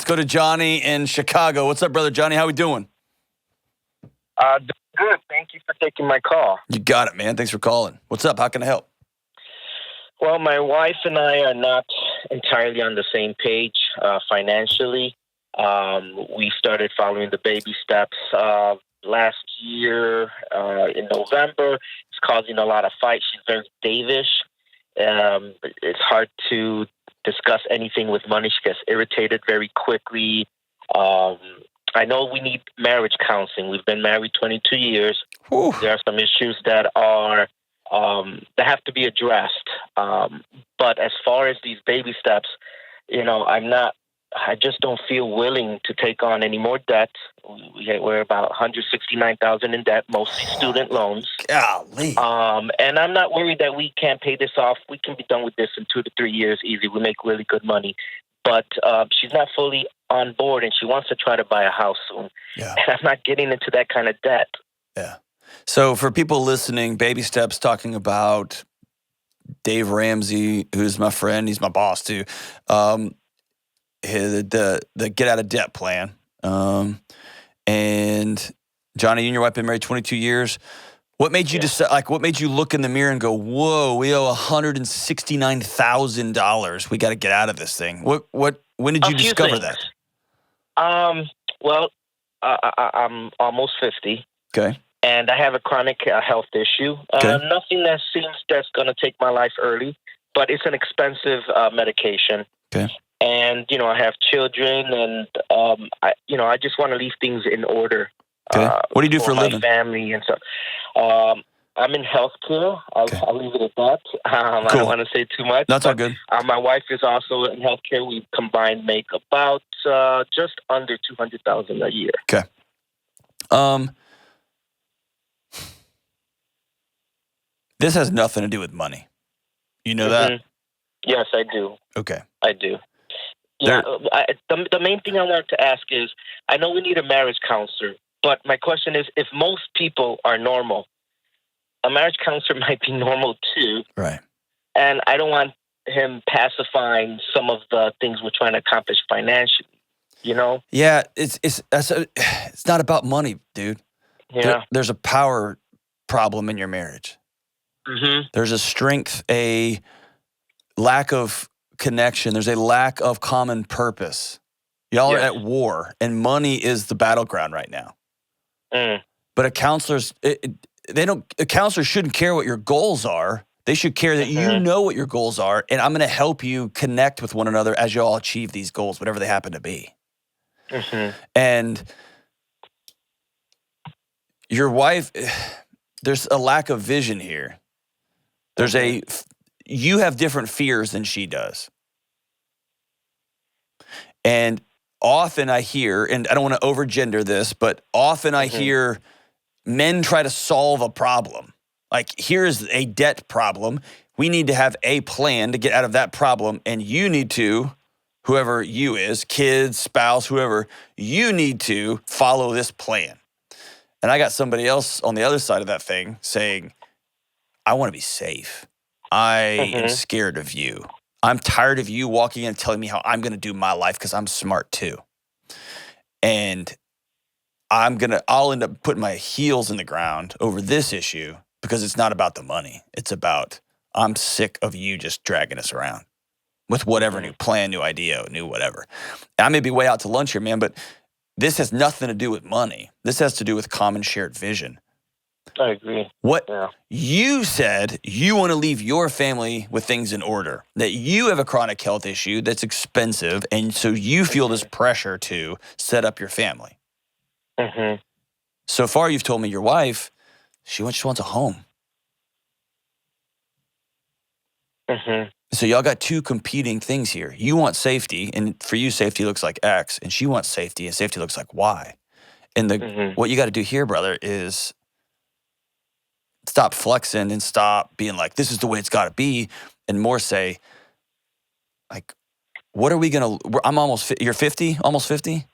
go to Johnny in Chicago. What's up, brother Johnny? How we doing? Good. Thank you for taking my call. You got it, man. Thanks for calling. What's up? How can I help? Well, my wife and I are not entirely on the same page financially. We started following the baby steps last year in November. It's causing a lot of fights. She's very davish. It's hard to discuss anything with money. She gets irritated very quickly. I know we need marriage counseling. We've been married 22 years. Whew. There are some issues that have to be addressed. But as far as these baby steps, I just don't feel willing to take on any more debt. We're about $169,000 in debt, mostly student loans. Golly. And I'm not worried that we can't pay this off. We can be done with this in 2 to 3 years easy. We make really good money. But she's not fully on board, and she wants to try to buy a house soon. Yeah. And I'm not getting into that kind of debt. Yeah. So for people listening, Baby Steps talking about Dave Ramsey, who's my friend. He's my boss too. The get out of debt plan. And Johnny, you and your wife been married 22 years. What made you decide? Like, what made you look in the mirror and go, "Whoa, we owe $169,000. We got to get out of this thing." When did you discover that? Well, I'm almost 50. Okay. And I have a chronic health issue. Okay. Nothing that seems that's going to take my life early, but it's an expensive medication. Okay. And, I have children, and, I just want to leave things in order. Okay. What do you do for a living? My family and stuff. I'm in healthcare. I'll leave it at that. Cool. I don't want to say too much. That's all good. My wife is also in healthcare. We combined make about just under $200,000 a year. Okay. This has nothing to do with money. You know that? Yes, I do. Okay. I do. Yeah. The main thing I wanted to ask is, I know we need a marriage counselor, but my question is, if most people are normal, a marriage counselor might be normal too. Right. And I don't want him pacifying some of the things we're trying to accomplish financially. Yeah, it's not about money, dude. Yeah. There's a power problem in your marriage. Mm-hmm. There's a strength, a lack of connection. There's a lack of common purpose. Y'all are at war, and money is the battleground right now. But a counselor shouldn't care what your goals are. They should care that you know what your goals are, and I'm going to help you connect with one another as you all achieve these goals, whatever they happen to be. And your wife, there's a lack of vision here. You have different fears than she does. And often I hear, and I don't want to overgender this, but often I hear men try to solve a problem. Like, here's a debt problem. We need to have a plan to get out of that problem. And you need to, whoever you is, kids, spouse, whoever, you need to follow this plan. And I got somebody else on the other side of that thing saying, I want to be safe. I am scared of you. I'm tired of you walking in and telling me how I'm going to do my life because I'm smart too. And I'll end up putting my heels in the ground over this issue because it's not about the money. It's about, I'm sick of you just dragging us around with whatever new plan, new idea, new whatever. I may be way out to lunch here, man, but this has nothing to do with money. This has to do with common shared vision. I agree. You said you want to leave your family with things in order, that you have a chronic health issue that's expensive, and so you feel this pressure to set up your family. So far, you've told me your wife, she just wants a home. So y'all got two competing things here. You want safety, and for you, safety looks like X, and she wants safety, and safety looks like Y. And what you got to do here, brother, is stop flexing and stop being like, this is the way it's got to be, and more say, like, what are we going to, you're 50, almost 50?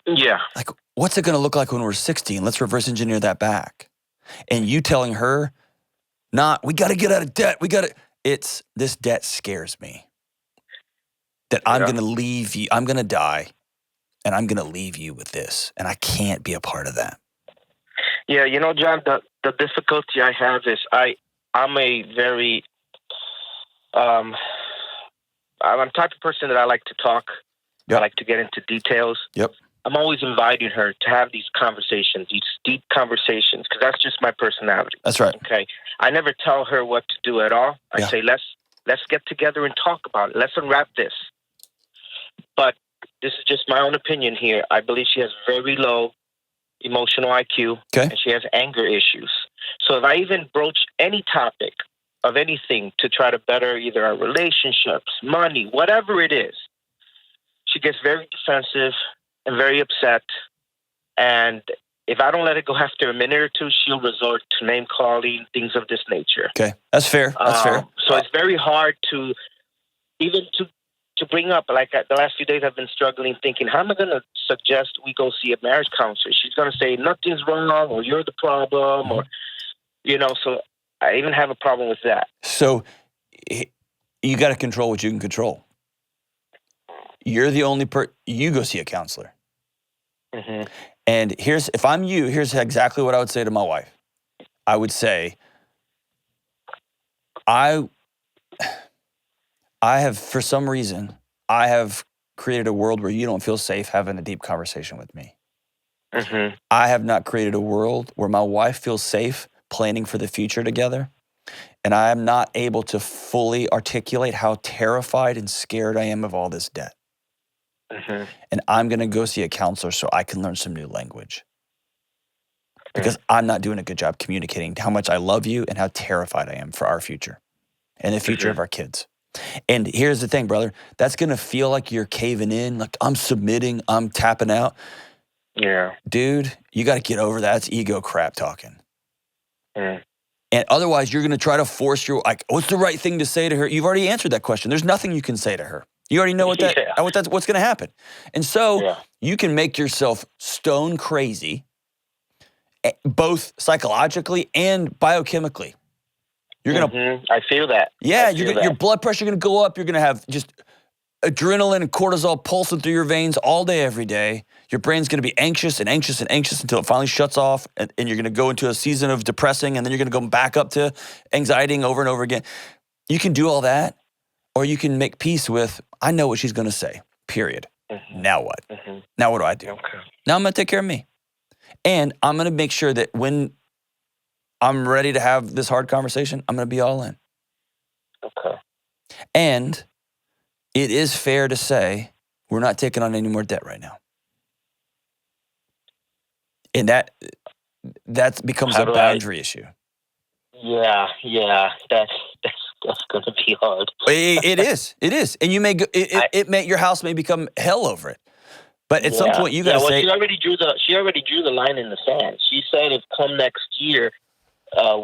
Yeah. Like, what's it going to look like when we're 60? And let's reverse engineer that back. And you telling her, we got to get out of debt. This debt scares me. That I'm going to leave you, I'm going to die, and I'm going to leave you with this, and I can't be a part of that. Yeah, John, the difficulty I have is I'm a very I'm the type of person that I like to talk. Yep. I like to get into details. Yep. I'm always inviting her to have these conversations, these deep conversations, because that's just my personality. That's right. Okay. I never tell her what to do at all. I say, let's get together and talk about it. Let's unwrap this. But this is just my own opinion here. I believe she has very low emotional IQ, and she has anger issues. So if I even broach any topic of anything to try to better either our relationships, money, whatever it is, she gets very defensive and very upset. And if I don't let it go after a minute or two, she'll resort to name calling, things of this nature. Okay, that's fair. That's fair. So it's very hard to even to bring up. Like the last few days, I've been struggling, thinking, how am I going to suggest we go see a marriage counselor? She's going to say nothing's wrong, or you're the problem, or So I even have a problem with that. So you got to control what you can control. You're the only you go see a counselor. Mm-hmm. And if I'm you, here's exactly what I would say to my wife. I would say, I have, for some reason, I have created a world where you don't feel safe having a deep conversation with me. Mm-hmm. I have not created a world where my wife feels safe planning for the future together. And I am not able to fully articulate how terrified and scared I am of all this debt. Mm-hmm. And I'm going to go see a counselor so I can learn some new language. Because I'm not doing a good job communicating how much I love you and how terrified I am for our future and the future of our kids. And here's the thing, brother. That's going to feel like you're caving in, like I'm submitting, I'm tapping out. Yeah. Dude, you got to get over that. It's ego crap talking. Mm. And otherwise, you're going to try to force what's the right thing to say to her? You've already answered that question. There's nothing you can say to her. You already know what's going to happen. And so you can make yourself stone crazy, both psychologically and biochemically. You're gonna. I feel that. Yeah, your blood pressure going to go up. You're going to have just adrenaline and cortisol pulsing through your veins all day, every day. Your brain's going to be anxious and anxious and anxious until it finally shuts off, and you're going to go into a season of depressing, and then you're going to go back up to anxiety over and over again. You can do all that, or you can make peace with, I know what she's going to say, period. Mm-hmm. Now what? Mm-hmm. Now what do I do? Okay. Now I'm going to take care of me. And I'm going to make sure that when I'm ready to have this hard conversation, I'm going to be all in. Okay. And it is fair to say we're not taking on any more debt right now. And that becomes a boundary issue. Yeah, that's going to be hard. It is. And you may your house may become hell over it. But at some point you got to say. She already drew the line in the sand. She said if come next year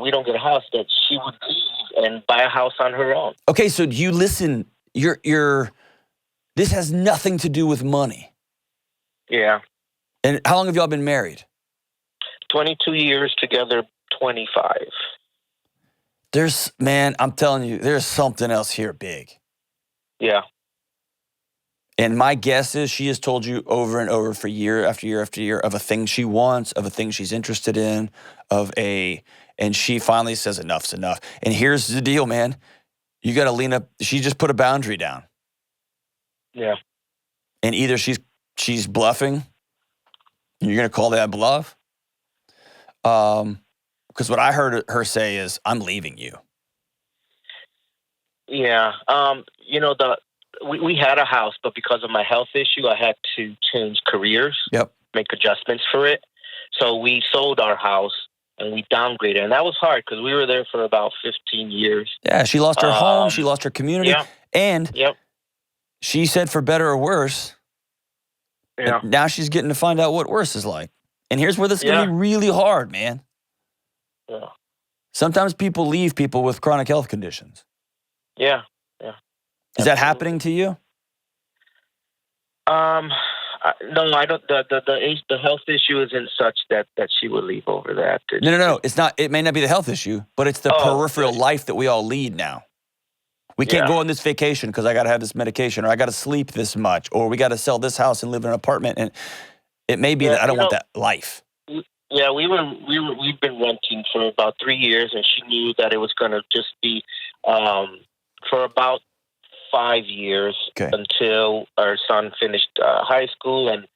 we don't get a house, that she would leave and buy a house on her own. Okay, so do you listen? This has nothing to do with money. Yeah. And how long have y'all been married? 22 years together, 25. I'm telling you, there's something else here big. Yeah. And my guess is she has told you over and over for year after year after year of a thing she wants, of a thing she's interested in, and she finally says enough's enough. And here's the deal, man. You got to lean up. She just put a boundary down. Yeah. And either she's bluffing, and you're going to call that bluff. Because what I heard her say is, I'm leaving you. Yeah. We had a house, but because of my health issue, I had to change careers. Yep. Make adjustments for it. So we sold our house and we downgraded. And that was hard because we were there for about 15 years. Yeah, she lost her home. She lost her community. Yeah. And she said for better or worse, now she's getting to find out what worse is like. And here's where this is going to be really hard, man. Yeah. Sometimes people leave people with chronic health conditions. Yeah. Is that happening to you? No, I don't. The health issue isn't such that she would leave over that. No. It's not. It may not be the health issue, but it's the peripheral life that we all lead now. We can't go on this vacation because I got to have this medication, or I got to sleep this much, or we got to sell this house and live in an apartment. And it may be that I don't want that life. Yeah, we've been renting for about 3 years, and she knew that it was going to just be for about 5 years until our son finished high school, and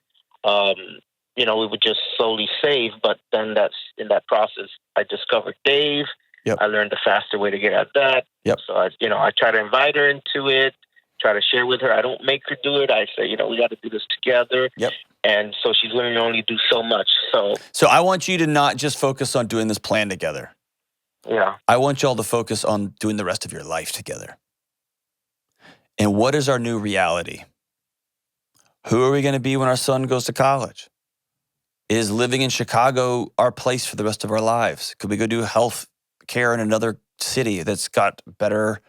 we would just slowly save. But then in that process, I discovered Dave. Yep. I learned the faster way to get at that. Yep. So I try to invite her into it, try to share with her. I don't make her do it. I say, we got to do this together. Yep. And so she's willing to only do so much. So I want you to not just focus on doing this plan together. Yeah. I want y'all to focus on doing the rest of your life together. And what is our new reality? Who are we going to be when our son goes to college? Is living in Chicago our place for the rest of our lives? Could we go do health care in another city that's got a better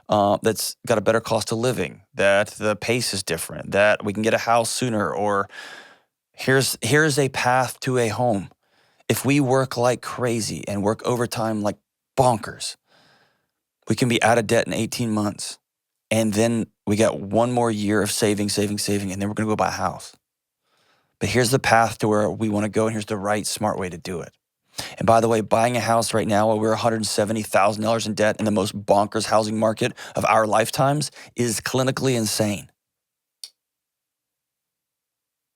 cost of living, that the pace is different, that we can get a house sooner, or here's a path to a home. If we work like crazy and work overtime like bonkers, we can be out of debt in 18 months. And then we got one more year of saving, and then we're going to go buy a house. But here's the path to where we want to go, and here's the right, smart way to do it. And by the way, buying a house right now while we're $170,000 in debt in the most bonkers housing market of our lifetimes is clinically insane.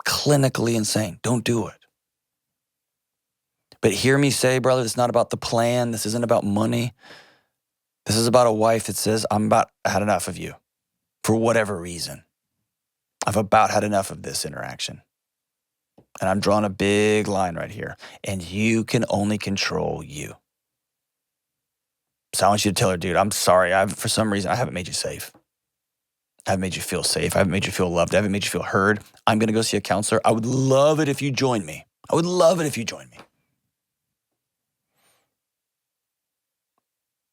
Clinically insane. Don't do it. But hear me say, brother, it's not about the plan. This isn't about money. This is about a wife that says, had enough of you for whatever reason. I've about had enough of this interaction. And I'm drawing a big line right here. And you can only control you. So I want you to tell her, dude, I'm sorry. For some reason, I haven't made you safe. I haven't made you feel safe. I haven't made you feel loved. I haven't made you feel heard. I'm going to go see a counselor. I would love it if you join me.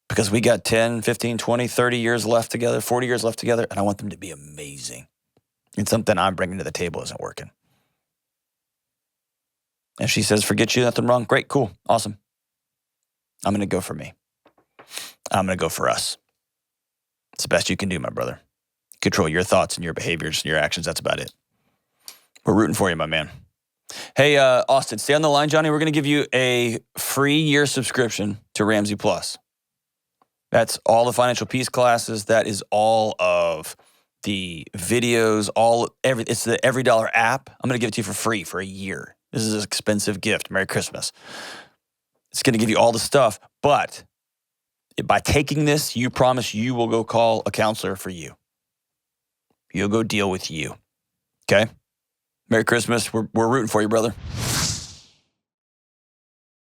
Because we got 10, 15, 20, 30 years left together, 40 years left together, and I want them to be amazing. And something I'm bringing to the table isn't working. And she says, forget you, nothing wrong. Great, cool, awesome. I'm going to go for me. I'm going to go for us. It's the best you can do, my brother. Control your thoughts and your behaviors and your actions. That's about it. We're rooting for you, my man. Hey, Austin, stay on the line, Johnny. We're going to give you a free year subscription to Ramsey Plus. That's all the financial peace classes. That is all of the videos, it's the Every Dollar app. I'm going to give it to you for free for a year. This is an expensive gift. Merry Christmas. It's going to give you all the stuff, but by taking this, you promise you will go call a counselor for you. You'll go deal with you. Okay? Merry Christmas. We're rooting for you, brother.